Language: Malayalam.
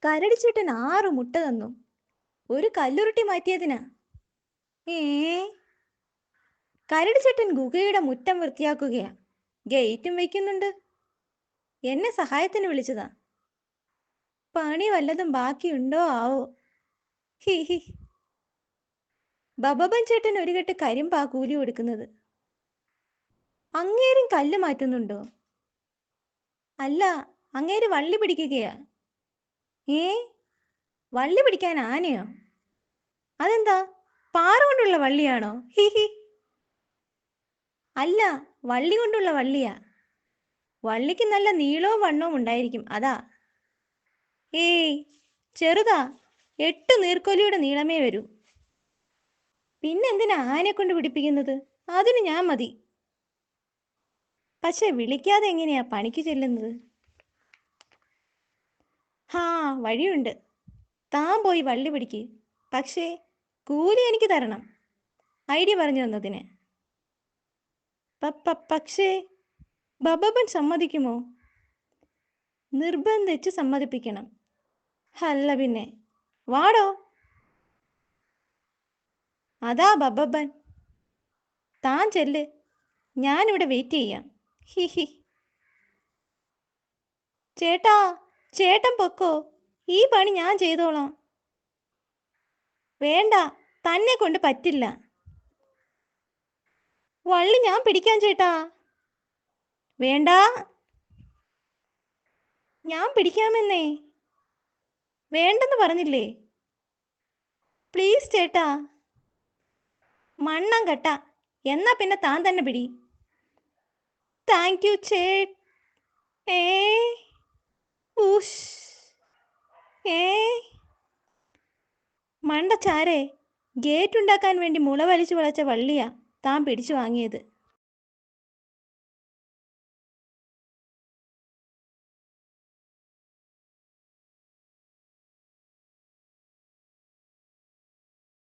കരടിച്ചേട്ടൻ 6 മുട്ട തന്നു. ഒരു കല്ലുരുട്ടി മാറ്റിയതിനാ. ഏ കരടിച്ചേട്ടൻ ഗുഹയുടെ മുറ്റം വൃത്തിയാക്കുകയാ. ഗേറ്റും വയ്ക്കുന്നുണ്ട്. എന്നെ സഹായത്തിന് വിളിച്ചതാ. പണി വല്ലതും ബാക്കിയുണ്ടോ ആവോ? He he. ബബബൻ ചേട്ടൻ ഒരു കെട്ട് കരിമ്പാ കൂലി കൊടുക്കുന്നത്. അങ്ങേരും കല്ല് മാറ്റുന്നുണ്ടോ? അല്ല, അങ്ങേര് വള്ളി പിടിക്കുകയാ. ഏ വള്ളി പിടിക്കാൻ ആനയോ? അതെന്താ, പാറ കൊണ്ടുള്ള വള്ളിയാണോ? He he. അല്ല, വള്ളി കൊണ്ടുള്ള വള്ളിയാ. വള്ളിക്ക് നല്ല നീളവും വണ്ണവും ഉണ്ടായിരിക്കും, അതാ. ഏയ്, ചെറുതാ. 8 നീർക്കോലിയുടെ നീളമേ വരൂ. പിന്നെന്തിനാ ആനയെ കൊണ്ട് പിടിപ്പിക്കുന്നത്? അതിന് ഞാൻ മതി. പക്ഷെ വിളിക്കാതെ എങ്ങനെയാ പണിക്ക് ചെല്ലുന്നത്? ഹാ, വഴിയുണ്ട്. താൻ പോയി വള്ളി പിടിക്ക്. പക്ഷേ കൂലി എനിക്ക് തരണം, ഐഡിയ പറഞ്ഞു തന്നതിന്. പക്ഷേ ബബബൻ സമ്മതിക്കുമോ? നിർബന്ധിച്ച് സമ്മതിപ്പിക്കണം. അല്ല പിന്നെ. വാടോ. അതാ ബബബൻ. താൻ ചെല്ല്, ഞാനിവിടെ വെയിറ്റ് ചെയ്യാം. He he. ചേട്ടാ, ചേട്ടൻ പൊക്കോ. ഈ പണി ഞാൻ ചെയ്തോളാം. വേണ്ട, തന്നെ കൊണ്ട് പറ്റില്ല. വള്ളി ഞാൻ പിടിക്കാൻ ചേട്ടാ. വേണ്ട, ഞാൻ പിടിക്കാമെന്നേ. വേണ്ടെന്ന് പറഞ്ഞില്ലേ? പ്ലീസ് ചേട്ടാ. മണ്ണം കെട്ട. എന്നാ പിന്നെ താൻ തന്നെ പിടി. താങ്ക് യു ചേട്ട്. ഏ ഉഷ്. ഏ മണ്ടച്ചാരേ, ഗേറ്റ് ഉണ്ടാക്കാൻ വേണ്ടി മുള വലിച്ചു വളച്ച വള്ളിയാ താൻ പിടിച്ചു വാങ്ങിയത്.